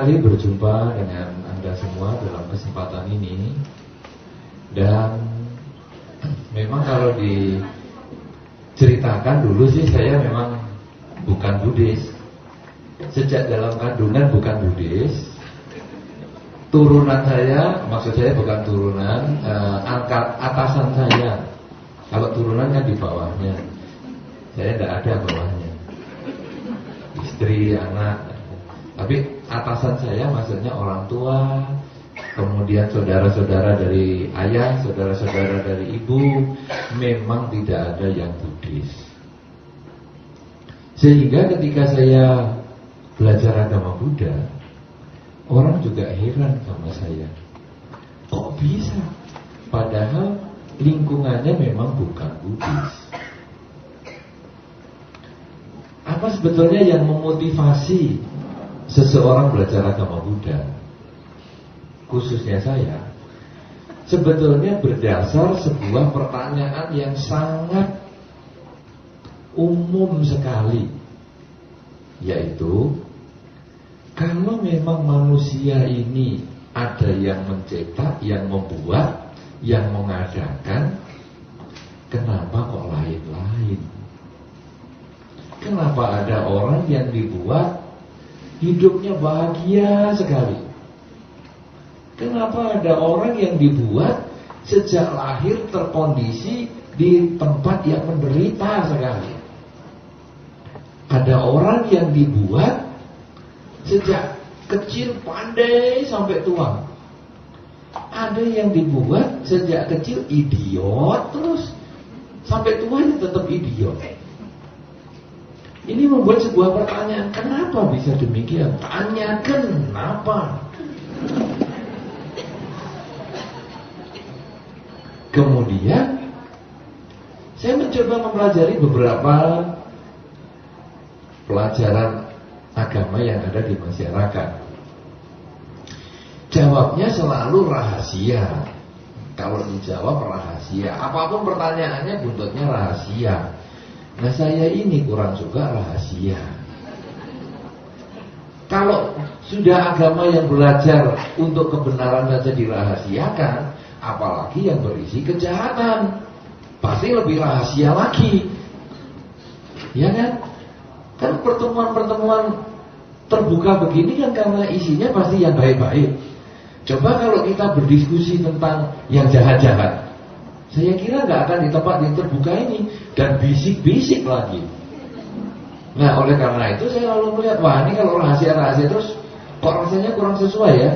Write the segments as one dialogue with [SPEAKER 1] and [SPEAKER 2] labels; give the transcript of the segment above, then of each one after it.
[SPEAKER 1] sekali berjumpa dengan Anda semua dalam kesempatan ini. Dan memang kalau diceritakan dulu sih saya memang bukan Buddhis. Sejak dalam kandungan bukan Buddhis. Turunan saya, maksud saya bukan turunan, angkat atasan saya. Kalau turunan kan di bawahnya. Saya tidak ada bawahnya. Istri, anak. Tapi atasan saya maksudnya orang tua, kemudian saudara-saudara dari ayah, saudara-saudara dari ibu. Memang tidak ada yang Buddhis. Sehingga ketika saya belajar agama Buddha, orang juga heran sama saya. Kok bisa? Padahal lingkungannya memang bukan Buddhis. Apa sebetulnya yang memotivasi seseorang belajar agama Buddha? Khususnya saya, sebetulnya berdasar sebuah pertanyaan yang sangat umum sekali, yaitu kalau memang manusia ini ada yang mencetak, yang membuat, yang mengadakan, kenapa kok lain-lain? Kenapa ada orang yang dibuat hidupnya bahagia sekali? Kenapa ada orang yang dibuat sejak lahir terkondisi di tempat yang menderita sekali? Ada orang yang dibuat sejak kecil pandai sampai tua. Ada yang dibuat sejak kecil idiot terus sampai tuanya tetap idiot. Ini membuat sebuah pertanyaan, kenapa bisa demikian? Tanyakan kenapa. Kemudian saya mencoba mempelajari beberapa pelajaran agama yang ada di masyarakat. Jawabnya selalu rahasia. Kalau dijawab rahasia, apapun pertanyaannya buntutnya rahasia. Nah saya ini kurang suka rahasia. Kalau sudah agama yang belajar untuk kebenaran saja dirahasiakan, apalagi yang berisi kejahatan, pasti lebih rahasia lagi. Ya kan? Kan pertemuan-pertemuan terbuka begini kan karena isinya pasti yang baik-baik. Coba kalau kita berdiskusi tentang yang jahat-jahat, saya kira nggak akan di tempat yang terbuka ini. Dan bisik-bisik lagi. Nah oleh karena itu saya lalu melihat, wah ini kalau rahasia-rahasia terus kok rasanya kurang sesuai ya.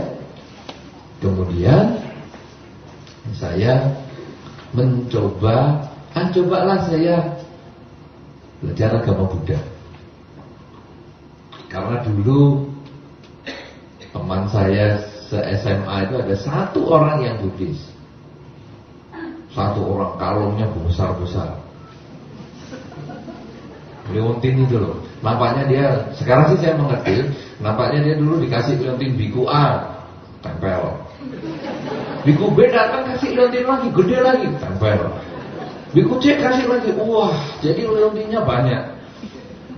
[SPEAKER 1] Kemudian saya cobalah saya belajar agama Buddha. Karena dulu teman saya se-SMA itu ada satu orang yang Buddhis. Satu orang kalungnya besar-besar. Leontin itu loh. Nampaknya dia, sekarang sih saya mengerti, nampaknya dia dulu dikasih leontin biku A, tempel. Biku B datang kasih leontin lagi, gede lagi, tempel. Biku C kasih lagi, wah, jadi leontinnya banyak.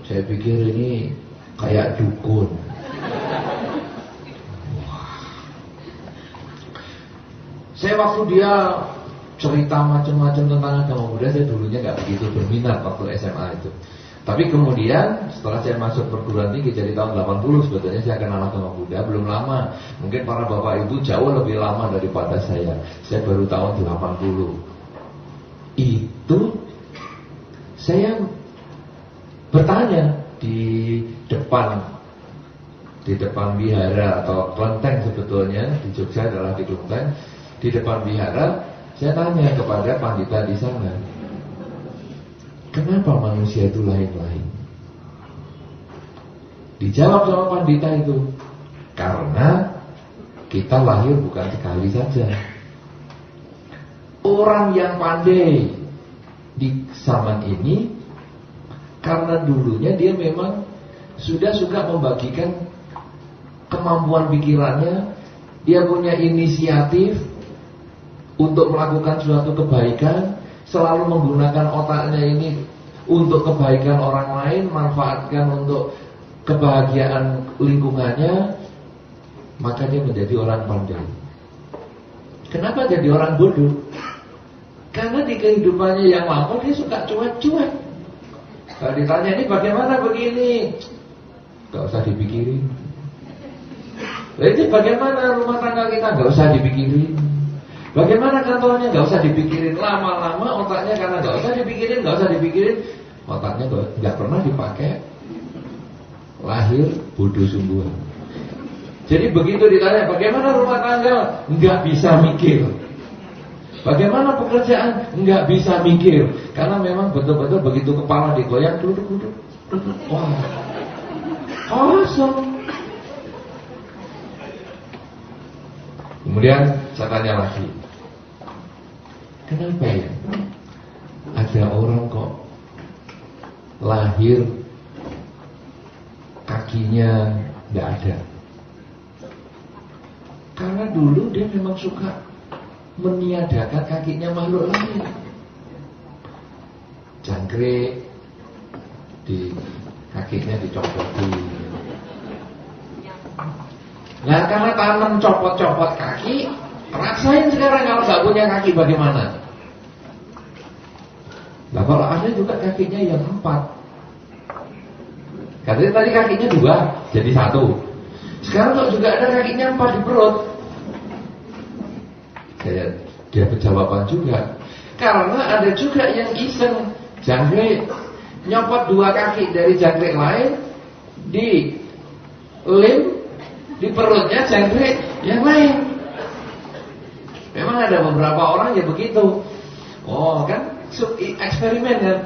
[SPEAKER 1] Saya pikir ini kayak dukun. Wah. Saya waktu dia cerita macam-macam tentang agama Buddha, saya dulunya nggak begitu berminat waktu SMA itu. Tapi kemudian setelah saya masuk perguruan tinggi jadi tahun 80 sebetulnya saya kenal agama Buddha, belum lama. Mungkin para bapak ibu jauh lebih lama daripada saya. Saya baru tahun 80. Itu saya bertanya di depan wihara atau kelenteng sebetulnya di Jogja adalah di kelenteng. Di depan wihara saya tanya kepada pandita di sana, kenapa manusia itu lain-lain? Dijawab sama pandita itu, karena kita lahir bukan sekali saja. Orang yang pandai di zaman ini, karena dulunya dia memang sudah suka membagikan kemampuan pikirannya, dia punya inisiatif untuk melakukan suatu kebaikan, selalu menggunakan otaknya ini untuk kebaikan orang lain, manfaatkan untuk kebahagiaan lingkungannya. maka dia menjadi orang pandai. Kenapa jadi orang bodoh? Karena di kehidupannya yang lama dia suka cuek-cuek. Kalau ditanya ini bagaimana begini, gak usah dipikirin. Itu bagaimana rumah tangga kita, gak usah dipikirin. Bagaimana kantornya, gak usah dipikirin. Lama-lama otaknya karena gak usah dipikirin, otaknya gak pernah dipakai. Lahir bodoh sungguhan. Jadi begitu ditanya bagaimana rumah tangga, nggak bisa mikir. Bagaimana pekerjaan, nggak bisa mikir. Karena memang betul-betul begitu kepala digoyang, duduk. Wah, kosong. Kemudian saya tanya lagi, kenapa ya ada orang kok lahir kakinya nggak ada? Karena dulu dia memang suka meniadakan kakinya makhluk lain. Jangkrik di kakinya dicopotin. Nah karena tanam copot-copot kaki, rasain sekarang kalau nggak punya kaki bagaimana? Nah kalau ada juga kakinya yang 4. Katanya tadi kakinya 2 jadi 1. Sekarang kok juga ada kakinya 4 di perut. Dia berjawaban juga. Karena ada juga yang iseng jangkrik, nyopot 2 kaki dari jangkrik lain, di lem di perutnya jangkrik yang lain. Memang ada beberapa orang yang begitu. Oh kan eksperimen kan.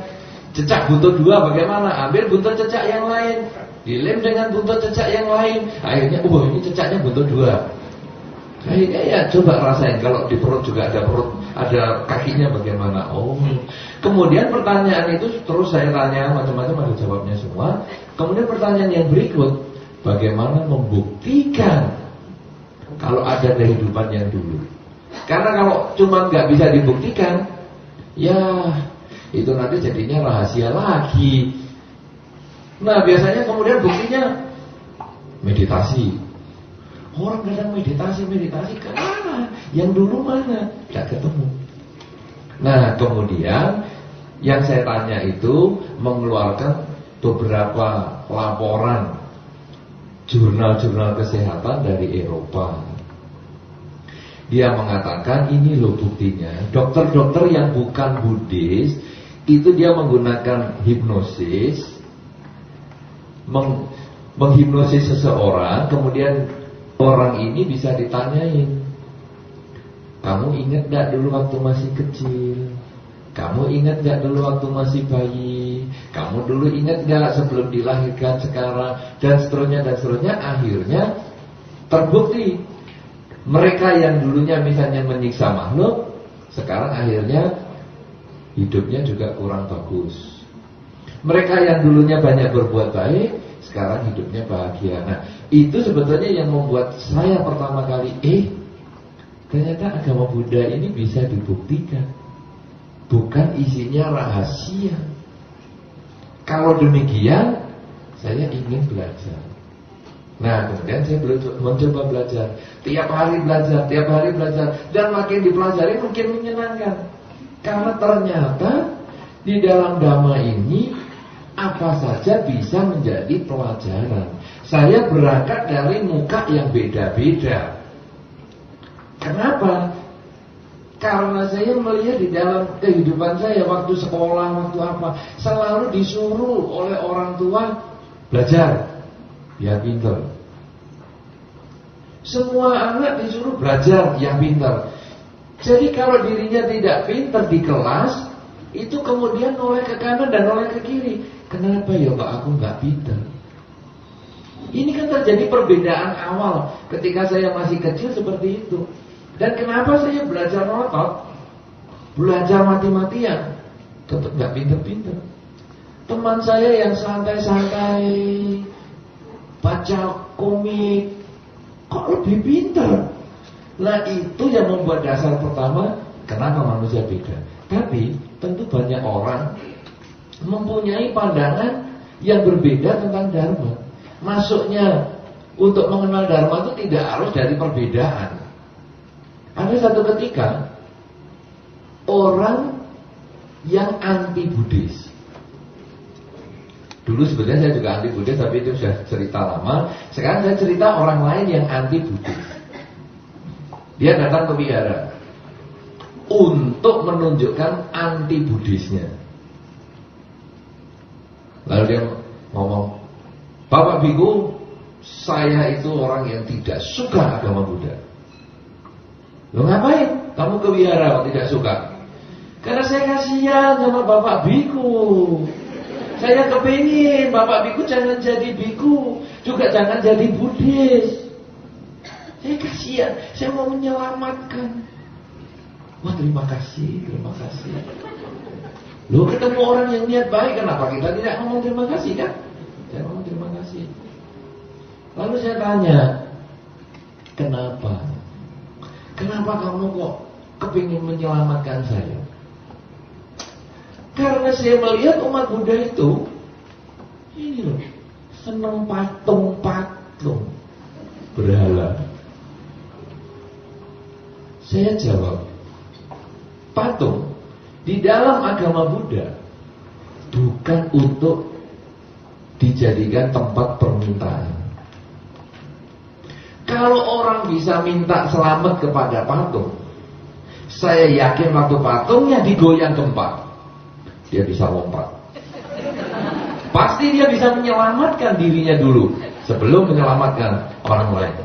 [SPEAKER 1] Cecak buntut 2 bagaimana? Ambil buntut cecak yang lain, dilem dengan buntut cecak yang lain. Akhirnya ini cecaknya buntut 2. Akhirnya ya coba rasain kalau di perut juga ada kakinya bagaimana. Oh. Kemudian pertanyaan itu terus saya tanya macam-macam, ada jawabnya semua. Kemudian pertanyaan yang berikut, bagaimana membuktikan kalau ada kehidupan yang dulu? Karena kalau cuma nggak bisa dibuktikan, ya itu nanti jadinya rahasia lagi. Nah biasanya kemudian buktinya meditasi. Orang kadang meditasi kemana? Yang dulu mana? Tidak ketemu. Nah kemudian yang saya tanya itu mengeluarkan beberapa laporan jurnal-jurnal kesehatan dari Eropa. Dia mengatakan ini loh buktinya. Dokter-dokter yang bukan Buddhis itu dia menggunakan hipnosis, menghipnosis seseorang, kemudian orang ini bisa ditanyain, kamu ingat gak dulu waktu masih kecil? Kamu ingat gak dulu waktu masih bayi? Kamu dulu ingat gak sebelum dilahirkan sekarang? Dan seterusnya. Akhirnya terbukti mereka yang dulunya misalnya menyiksa makhluk, sekarang akhirnya hidupnya juga kurang bagus. Mereka yang dulunya banyak berbuat baik, sekarang hidupnya bahagia. Nah itu sebetulnya yang membuat saya pertama kali ternyata agama Buddha ini bisa dibuktikan. Bukan isinya rahasia. Kalau demikian saya ingin belajar. Nah kemudian saya mencoba belajar. Tiap hari belajar. Dan makin dipelajari makin menyenangkan. Karena ternyata di dalam Dhamma ini apa saja bisa menjadi pelajaran. Saya berangkat dari muka yang beda-beda. Kenapa? Karena saya melihat di dalam kehidupan saya, waktu sekolah, waktu apa, selalu disuruh oleh orang tua belajar, biar pintar. Semua anak disuruh belajar, biar pintar. Jadi kalau dirinya tidak pintar di kelas, itu kemudian noleh ke kanan dan noleh ke kiri. Kenapa ya Pak aku nggak pintar? Ini kan terjadi perbedaan awal ketika saya masih kecil seperti itu. Dan kenapa saya belajar ngotot, belajar mati-matian, tetap nggak pintar-pintar. Teman saya yang santai-santai, baca komik, kok lebih pintar? Nah itu yang membuat dasar pertama kenapa manusia beda. Tapi tentu banyak orang mempunyai pandangan yang berbeda tentang Dharma. Masuknya Untuk mengenal Dharma itu tidak harus dari perbedaan. Ada satu ketika orang yang anti Buddhis. Dulu sebenarnya saya juga anti Buddhis, tapi itu sudah cerita lama. Sekarang saya cerita orang lain yang anti Buddhis. Dia datang ke wihara untuk menunjukkan anti Buddhisnya. Lalu dia ngomong, Bapak Biku, saya itu orang yang tidak suka agama Buddha. Lo ngapain? Kamu ke wihara tidak suka? Karena saya kasihan sama Bapak Biku. Saya kepingin Bapak Biku jangan jadi biku, juga jangan jadi Buddhis. Saya kasihan, saya mau menyelamatkan. Wah, terima kasih. Lo ketemu orang yang niat baik, kenapa kita tidak ngomong terima kasih kan? Saya ngomong terima kasih. Lalu saya tanya, kenapa? Kenapa kamu kok kepingin menyelamatkan saya? Karena saya melihat umat Buddha itu, ini loh, senang patung-patung berhala. Saya jawab, patung di dalam agama Buddha bukan untuk dijadikan tempat permintaan. Kalau orang bisa minta selamat kepada patung, saya yakin waktu patungnya digoyang gempa, dia bisa lompat. Pasti dia bisa menyelamatkan dirinya dulu sebelum menyelamatkan orang lain.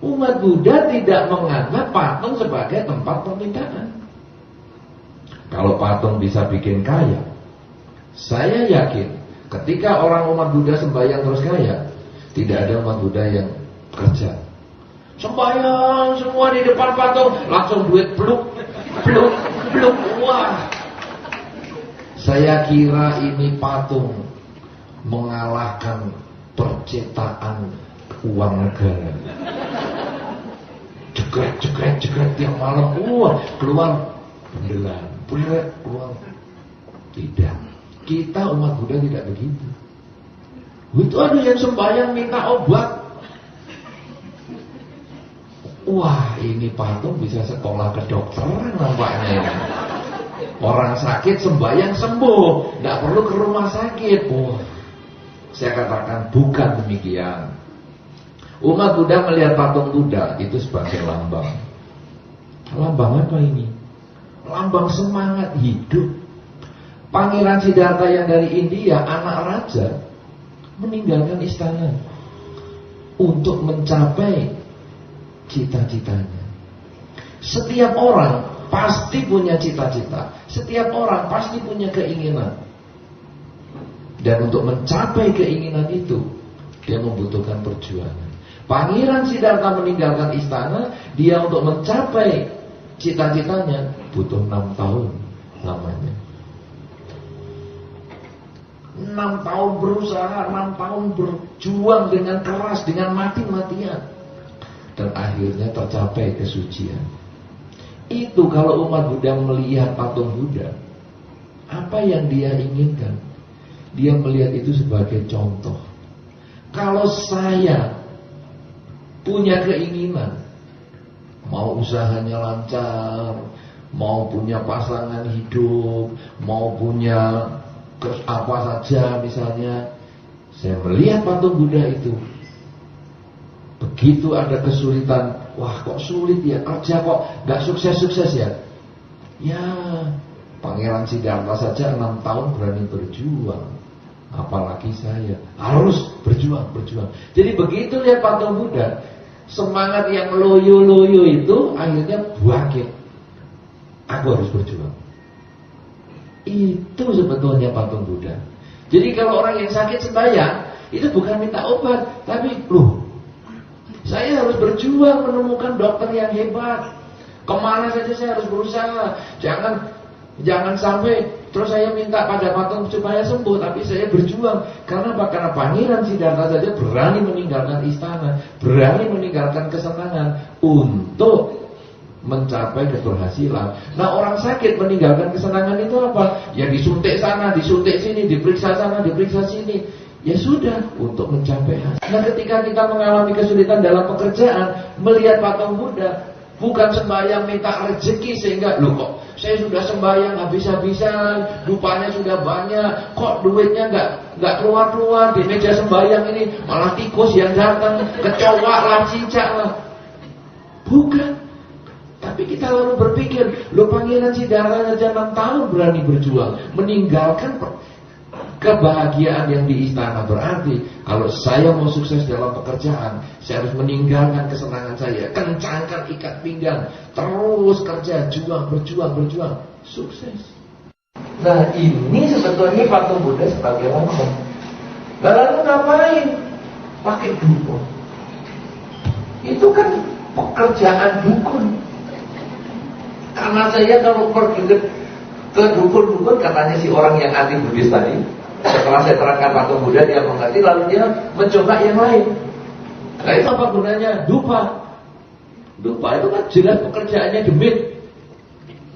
[SPEAKER 1] Umat Buddha tidak menganggap patung sebagai tempat permintaan. Kalau patung bisa bikin kaya, saya yakin ketika orang umat Buddha sembahyang terus kaya, tidak ada umat Buddha yang kerja. Sembahyang semua di depan patung, langsung duit bluk. Wah. Saya kira ini patung mengalahkan percetaan uang negara. Jegrek tiap malam, keluar beneran, keluar. Tidak. Kita umat Buddha tidak begitu. Itu ada yang sembahyang minta obat. Wah, ini patung bisa sekolah kedokteran nampaknya ini. Orang sakit sembahyang sembuh, tidak perlu ke rumah sakit. Saya katakan bukan demikian. Umat Buddha melihat patung Buddha itu sebagai lambang. Lambang apa ini? Lambang semangat hidup. Pangeran Siddhartha yang dari India, anak raja, meninggalkan istana untuk mencapai cita-citanya. Setiap orang pasti punya cita-cita. Setiap orang pasti punya keinginan. Dan untuk mencapai keinginan itu, dia membutuhkan perjuangan. Pangeran Siddhartha meninggalkan istana, dia untuk mencapai cita-citanya butuh 6 tahun lamanya. 6 tahun berusaha, 6 tahun berjuang dengan keras, dengan mati-matian. Dan akhirnya tercapai kesucian. Itu kalau umat Buddha melihat patung Buddha, apa yang dia inginkan? Dia melihat itu sebagai contoh. Kalau saya punya keinginan, mau usahanya lancar, mau punya pasangan hidup, mau punya apa saja misalnya, saya melihat patung Buddha itu, begitu ada kesulitan, wah kok sulit ya, kerja kok gak sukses-sukses ya. Ya, Pangeran Siddhartha saja 6 tahun berani berjuang, apalagi saya harus berjuang. Jadi begitu lihat patung Buddha, semangat yang loyo-loyo itu akhirnya bangkit. Aku harus berjuang. Itu sebetulnya patung Buddha. Jadi kalau orang yang sakit sembahyang, itu bukan minta obat, tapi saya harus berjuang menemukan dokter yang hebat. Kemana saja saya harus berusaha. Jangan sampai terus saya minta pada patung supaya sembuh, tapi saya berjuang. Karena Pangeran Siddhartha saja berani meninggalkan istana, berani meninggalkan kesenangan untuk mencapai keberhasilan. Nah, orang sakit meninggalkan kesenangan itu apa? Ya disuntik sana, disuntik sini, diperiksa sana, diperiksa sini. ya sudah, untuk mencapai hasil. Nah, ketika kita mengalami kesulitan dalam pekerjaan, melihat patung Buddha, bukan sembahyang minta rezeki sehingga, loh kok saya sudah sembahyang habis-habisan, dupanya sudah banyak, kok duitnya nggak keluar-keluar di meja sembahyang ini, malah tikus yang datang, kecoa lah, cicak lah. Bukan. Tapi kita lalu berpikir, loh Pangeran Siddhartha aja 6 tahun berani berjuang, meninggalkan kebahagiaan yang di istana. Berarti kalau saya mau sukses dalam pekerjaan, saya harus meninggalkan kesenangan saya, kencangkan ikat pinggang, terus kerja, berjuang, sukses. Nah, ini sebetulnya patung Buddha sebagai lambang. Lalu ngapain? Pakai dukun. Itu kan pekerjaan dukun. Karena saya kalau pergi ke dukun-dukun, katanya si orang yang anti Buddhis tadi, setelah saya terangkan patung Buddha, dia mengerti, lalu dia mencoba yang lain. Nah, itu apa gunanya? Dupa itu kan jelas pekerjaannya demit,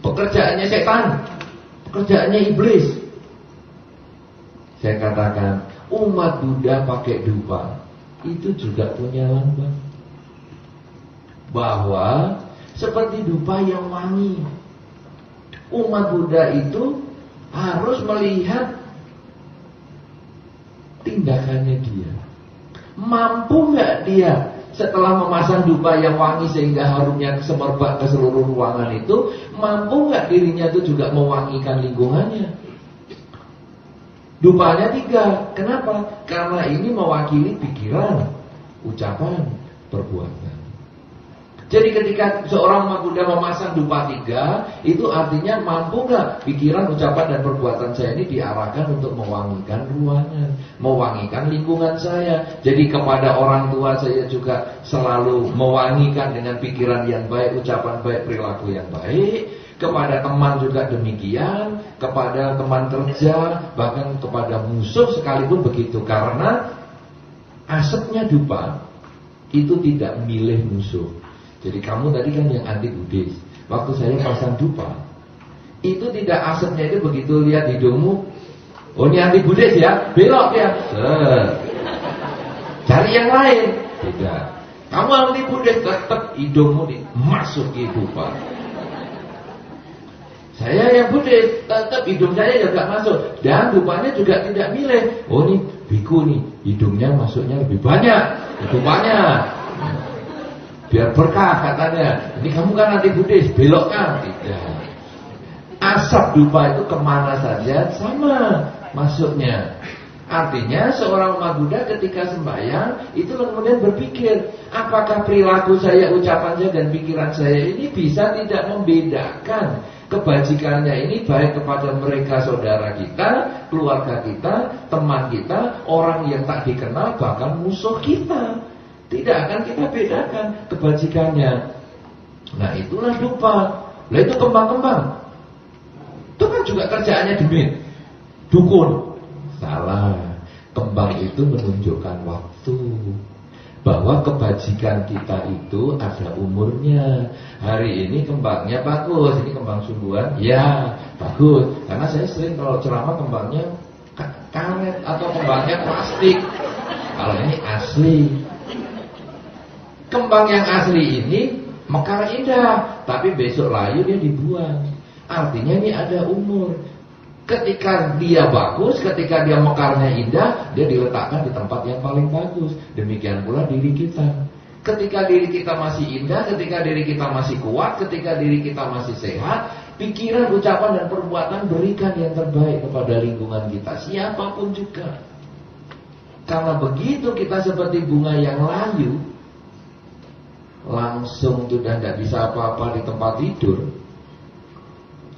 [SPEAKER 1] pekerjaannya setan, pekerjaannya iblis. Saya katakan, umat Buddha pakai dupa itu juga punya lambang, bahwa seperti dupa yang wangi. Umat Buddha itu harus melihat tindakannya dia. Mampu nggak dia setelah memasang dupa yang wangi sehingga harumnya semerbak ke seluruh ruangan itu, mampu nggak dirinya itu juga mewangikan lingkungannya? Dupanya 3. Kenapa? Karena ini mewakili pikiran, ucapan, perbuatan. Jadi ketika seorang umat Buddha memasang dupa 3, itu artinya mampu gak pikiran, ucapan, dan perbuatan saya ini diarahkan untuk mewangikan ruangan, mewangikan lingkungan saya. Jadi kepada orang tua saya juga selalu mewangikan dengan pikiran yang baik, ucapan baik, perilaku yang baik. Kepada teman juga demikian, kepada teman kerja, bahkan kepada musuh sekalipun begitu. Karena asapnya dupa itu tidak milih musuh. Jadi kamu tadi kan yang anti Buddhis, waktu saya pasang dupa, itu tidak asapnya itu begitu lihat hidungmu, oh ini anti Buddhis ya, belok ya, cari yang lain. Tidak, kamu anti Buddhis, tetap hidungmu dimasuki dupa. Saya yang Buddhis, tetap hidung saya juga masuk, dan dupanya juga tidak milih. Oh ini biku nih, hidungnya masuknya lebih banyak, dupanya. Biar berkah katanya. Ini kamu kan anti Buddhis, belokkan. Tidak. Asap dupa itu kemana saja sama masuknya. Artinya seorang umat Buddha ketika sembahyang itu kemudian berpikir, apakah perilaku saya, ucapan saya, dan pikiran saya ini bisa tidak membedakan kebajikannya ini baik kepada mereka, saudara kita, keluarga kita, teman kita, orang yang tak dikenal, bahkan musuh kita. Tidak akan kita bedakan kebajikannya. Nah itulah dupa. Lah itu kembang-kembang, itu kan juga kerjaannya demit, dukun. Salah. Kembang itu menunjukkan waktu, bahwa kebajikan kita itu ada umurnya. Hari ini kembangnya bagus, ini kembang sungguhan, ya bagus. Karena saya sering kalau ceramah kembangnya karet atau kembangnya plastik. Kalau ini asli. Kembang yang asli ini mekar indah, tapi besok layu dia dibuang. Artinya ini ada umur. Ketika dia bagus, ketika dia mekarnya indah, dia diletakkan di tempat yang paling bagus. Demikian pula diri kita. Ketika diri kita masih indah, ketika diri kita masih kuat, ketika diri kita masih sehat, pikiran, ucapan, dan perbuatan berikan yang terbaik kepada lingkungan kita, siapapun juga. Karena begitu kita seperti bunga yang layu, langsung sudah tidak bisa apa-apa di tempat tidur,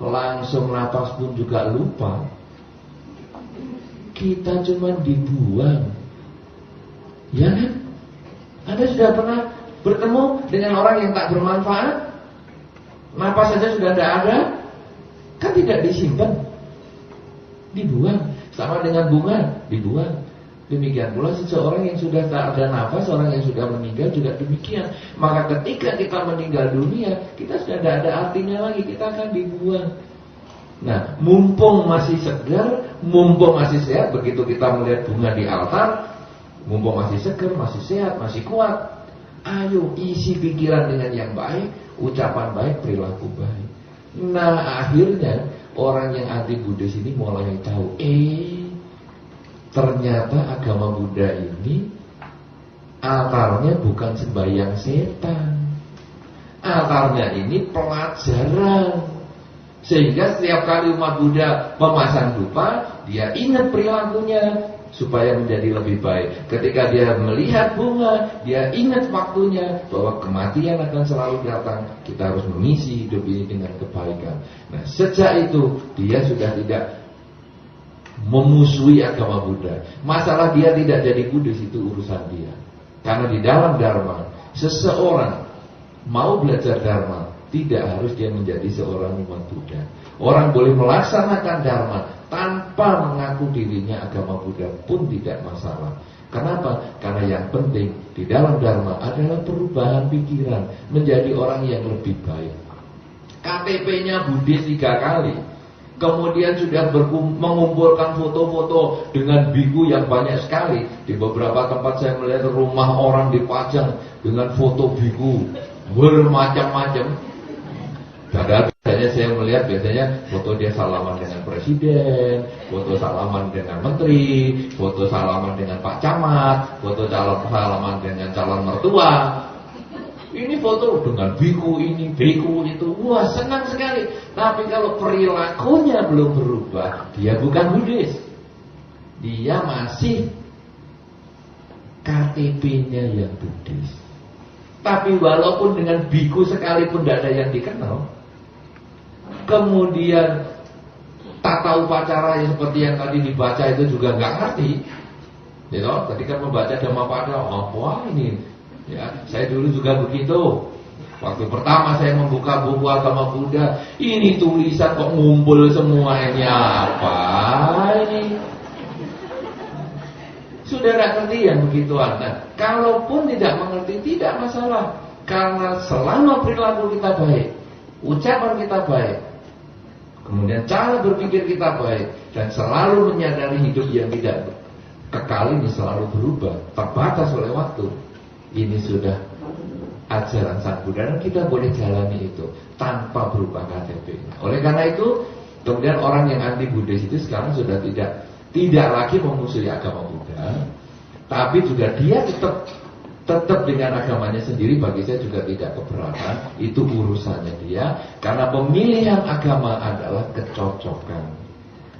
[SPEAKER 1] langsung napas pun juga lupa. Kita cuma dibuang. Ya kan? Anda sudah pernah bertemu dengan orang yang tak bermanfaat? Napas saja sudah tidak ada, kan tidak disimpan, dibuang. Sama dengan bunga, dibuang. Demikian pula seseorang yang sudah tak ada nafas, orang yang sudah meninggal juga demikian. Maka ketika kita meninggal dunia, kita sudah tidak ada artinya lagi, kita akan dibuang. Nah, mumpung masih segar, mumpung masih sehat, begitu kita melihat bunga di altar, mumpung masih segar, masih sehat, masih kuat, ayo isi pikiran dengan yang baik, ucapan baik, perilaku baik. Nah, akhirnya orang yang anti Buddhis ini mulai tahu, ternyata agama Buddha ini altarnya bukan sembahyang setan. Altarnya ini pelajaran. Sehingga setiap kali umat Buddha memasang dupa, dia ingat perilakunya supaya menjadi lebih baik. Ketika dia melihat bunga, dia ingat waktunya bahwa kematian akan selalu datang. Kita harus mengisi hidup ini dengan kebaikan. Nah, sejak itu dia sudah tidak memusuhi agama Buddha. Masalah dia tidak jadi Buddhis itu urusan dia. Karena di dalam Dharma, seseorang mau belajar Dharma, tidak harus dia menjadi seorang umat Buddha. Orang boleh melaksanakan Dharma tanpa mengaku dirinya agama Buddha pun tidak masalah. Kenapa? Karena yang penting di dalam Dharma adalah perubahan pikiran menjadi orang yang lebih baik. KTP-nya Buddhis 3 kali, kemudian sudah mengumpulkan foto-foto dengan biku yang banyak sekali. Di beberapa tempat saya melihat rumah orang dipajang dengan foto biku bermacam-macam. Padahal biasanya saya melihat foto dia salaman dengan presiden, foto salaman dengan menteri, foto salaman dengan Pak Camat, foto salaman dengan calon mertua. Ini foto dengan biku ini, biku itu, wah senang sekali. Tapi kalau perilakunya belum berubah, dia bukan Buddhis. Dia masih KTP-nya yang Buddhis. Tapi walaupun dengan biku sekalipun tidak ada yang dikenal, kemudian tata upacara yang seperti yang tadi dibaca itu juga nggak ngerti. You know, tadi kan membaca Dhammapada, wah ini, ya saya dulu juga begitu. Waktu pertama saya membuka buku agama Buddha, ini tulisan kok ngumpul semua, ini apa ini? Sudah nggak ngerti yang begituan. Nah, kalaupun tidak mengerti tidak masalah, karena selama perilaku kita baik, ucapan kita baik, kemudian cara berpikir kita baik, dan selalu menyadari hidup yang tidak kekal ini selalu berubah, terbatas oleh waktu. Ini sudah ajaran Sang Buddha dan kita boleh jalani itu tanpa berubah KTP. Oleh karena itu, kemudian orang yang anti Buddhis itu sekarang sudah tidak lagi memusuhi agama Buddha, tapi juga dia tetap dengan agamanya sendiri. Bagi saya juga tidak keberatan, itu urusannya dia, karena pemilihan agama adalah kecocokan.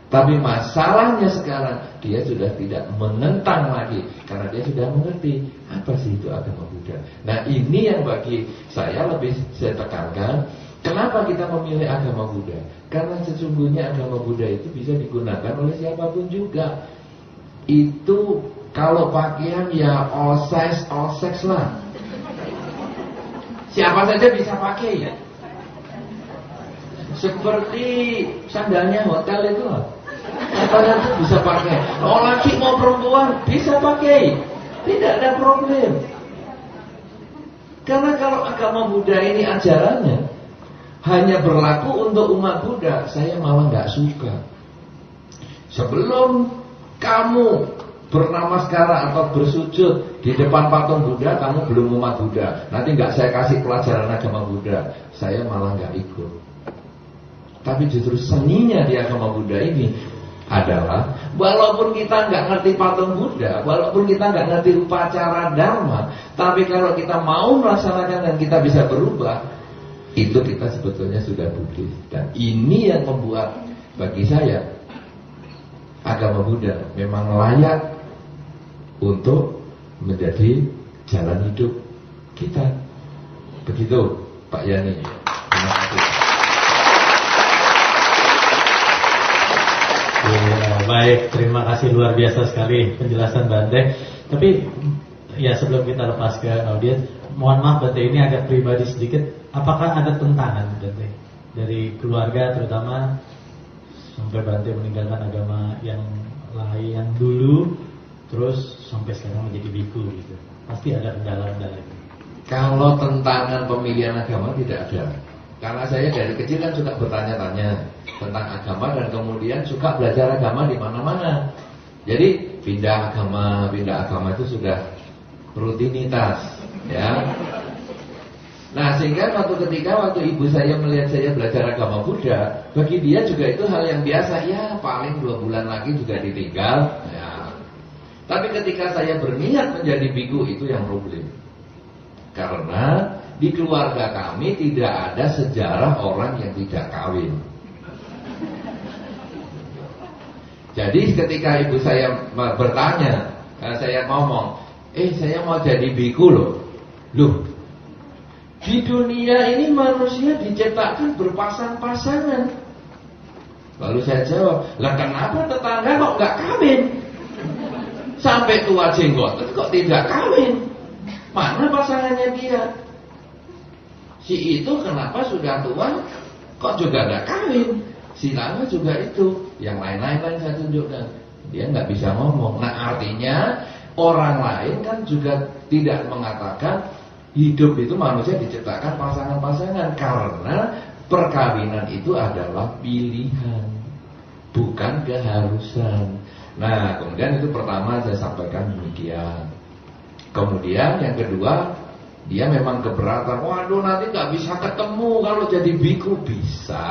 [SPEAKER 1] Tapi masalahnya sekarang dia sudah tidak menentang lagi, karena dia sudah mengerti apa sih itu agama Buddha. Nah, ini yang bagi saya lebih saya tekankan. Kenapa kita memilih agama Buddha? Karena sesungguhnya agama Buddha itu bisa digunakan oleh siapapun juga. Itu kalau pakaian ya all size lah. Siapa saja bisa pakai ya. Seperti sandalnya hotel itu loh. Siapa saja bisa pakai. Mau laki mau perempuan bisa pakai. Tidak ada problem. Karena kalau agama Buddha ini ajarannya hanya berlaku untuk umat Buddha, saya malah nggak suka. Sebelum kamu bernamaskara atau bersujud di depan patung Buddha, kamu belum umat Buddha. Nanti nggak saya kasih pelajaran agama Buddha, saya malah nggak ikut. Tapi justru seninya di agama Buddha ini adalah, walaupun kita nggak ngerti patung Buddha, walaupun kita nggak ngerti upacara Dharma, tapi kalau kita mau melaksanakan dan kita bisa berubah, itu kita sebetulnya sudah Buddhis. Dan ini yang membuat bagi saya agama Buddha memang layak untuk menjadi jalan hidup kita. Begitu Pak Yani. Terima kasih.
[SPEAKER 2] Ya, baik, terima kasih, luar biasa sekali penjelasan Bante. Tapi ya sebelum kita lepas ke audiens, mohon maaf Bante, ini agak pribadi sedikit. Apakah ada tentangan Bante dari keluarga terutama sampai Bante meninggalkan agama yang lain yang dulu terus sampai sekarang menjadi biku gitu? Pasti ada kendala-kendala.
[SPEAKER 1] Kalau tentangan pemilihan agama tidak ada. Karena saya dari kecil kan suka bertanya-tanya tentang agama dan kemudian suka belajar agama di mana-mana. Jadi pindah agama itu sudah rutinitas, ya. Nah, sehingga waktu ibu saya melihat saya belajar agama Buddha, bagi dia juga itu hal yang biasa. Ya, paling 2 bulan lagi juga ditinggal, ya. Tapi ketika saya berniat menjadi biku, itu yang problem. Karena di keluarga kami tidak ada sejarah orang yang tidak kawin. Jadi ketika ibu saya bertanya, saya ngomong, saya mau jadi biku loh. Di dunia ini manusia diciptakan berpasang-pasangan. Lalu saya jawab, lah kenapa tetangga kok nggak kawin? Sampai tua jenggot kok tidak kawin? Mana pasangannya dia? Si itu kenapa sudah tua kok juga nggak kawin? Si lama juga itu. Yang lain-lain saya tunjukkan. Dia nggak bisa ngomong. Nah, artinya orang lain kan juga tidak mengatakan hidup itu manusia diciptakan pasangan-pasangan, karena perkawinan itu adalah pilihan, bukan keharusan. Nah, kemudian itu pertama saya sampaikan demikian. Kemudian yang kedua, dia memang keberatan. Waduh, nanti nggak bisa ketemu kalau jadi biku. Bisa.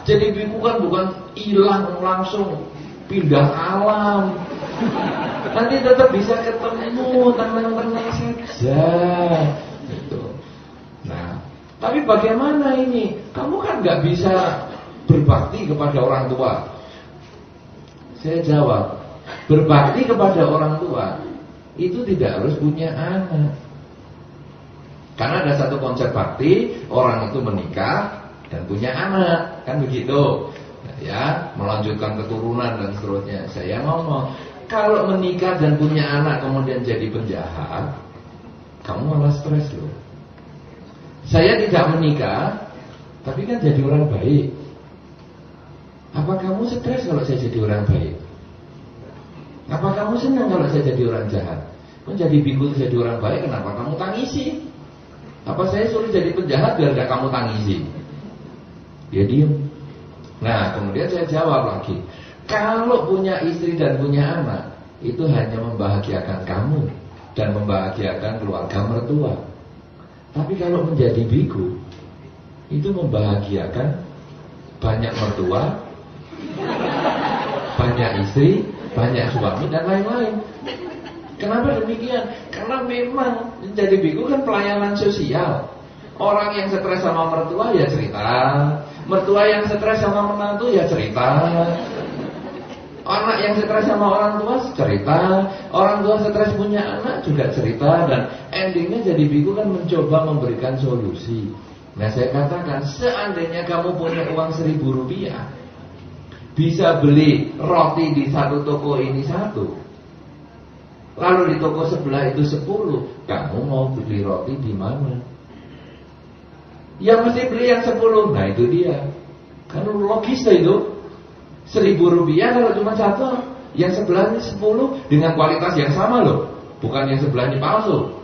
[SPEAKER 1] Jadi biku kan bukan hilang langsung pindah alam. Nanti tetap bisa ketemu, tenang-tenang saja. Gitu. Nah, tapi bagaimana ini? Kamu kan nggak bisa berbakti kepada orang tua. Saya jawab, berbakti kepada orang tua itu tidak harus punya anak. Karena ada satu konsep bakti, orang itu menikah dan punya anak, kan begitu. Ya, melanjutkan keturunan dan seterusnya. Saya ngomong, kalau menikah dan punya anak kemudian jadi penjahat, kamu malah stres loh. Saya tidak menikah, tapi kan jadi orang baik. Apa kamu stres kalau saya jadi orang baik? Apa kamu senang kalau saya jadi orang jahat? Kamu jadi biku jadi orang baik, kenapa kamu tangisi? Apa saya suruh jadi penjahat biar gak kamu tangisi? Dia diem. Nah, kemudian saya jawab lagi, kalau punya istri dan punya anak, itu hanya membahagiakan kamu dan membahagiakan keluarga mertua. Tapi kalau menjadi biku, itu membahagiakan banyak mertua, banyak istri, banyak suami, dan lain-lain. Kenapa demikian? Karena memang menjadi biku kan pelayanan sosial. Orang yang stres sama mertua ya cerita, mertua yang stres sama menantu ya cerita, anak yang stres sama orang tua cerita, orang tua stres punya anak juga cerita, dan endingnya jadi biku kan mencoba memberikan solusi. Nah, saya katakan, seandainya kamu punya uang 1.000 rupiah, bisa beli roti di satu toko ini 1, lalu di toko sebelah itu 10, kamu mau beli roti di mana? Ya mesti beli yang 10. Nah, itu dia. Kan logis lah itu. 1.000 rupiah kalau cuma 1, yang sebelahnya 10 dengan kualitas yang sama loh, bukan yang sebelahnya palsu.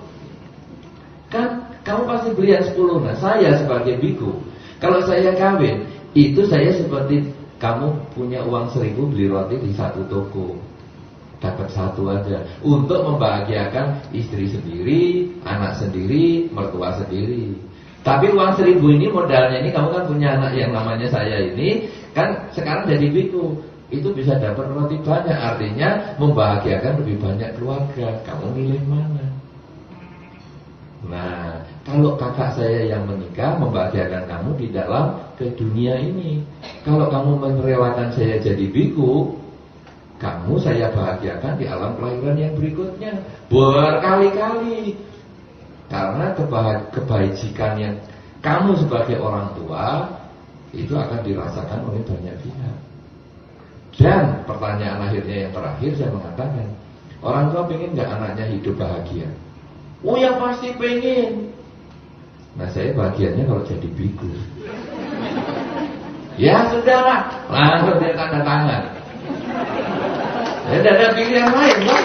[SPEAKER 1] Kan kamu pasti beli yang 10. Nah, saya sebagai biku, kalau saya kawin, itu saya seperti kamu punya uang 1.000 beli roti di satu toko, dapat 1 aja untuk membahagiakan istri sendiri, anak sendiri, mertua sendiri. Tapi uang 1.000 ini modalnya ini, kamu kan punya anak yang namanya saya ini, kan sekarang jadi biku, itu bisa dapat roti banyak, artinya membahagiakan lebih banyak keluarga. Kamu milih mana? Nah, kalau kakak saya yang menikah membahagiakan kamu di dalam ke dunia ini. Kalau kamu merelakan saya jadi biku, kamu saya bahagiakan di alam kelahiran yang berikutnya berkali-kali. Karena kebajikan yang kamu sebagai orang tua itu akan dirasakan oleh banyak pihak. Dan pertanyaan akhirnya yang terakhir saya mengatakan, orang tua pengen gak anaknya hidup bahagia? Oh ya pasti pengen. Nah, saya bahagianya kalau jadi biku. Ya sudahlah, langsung dia tanda tangan. Ya tidak ada pilihan lain, kan?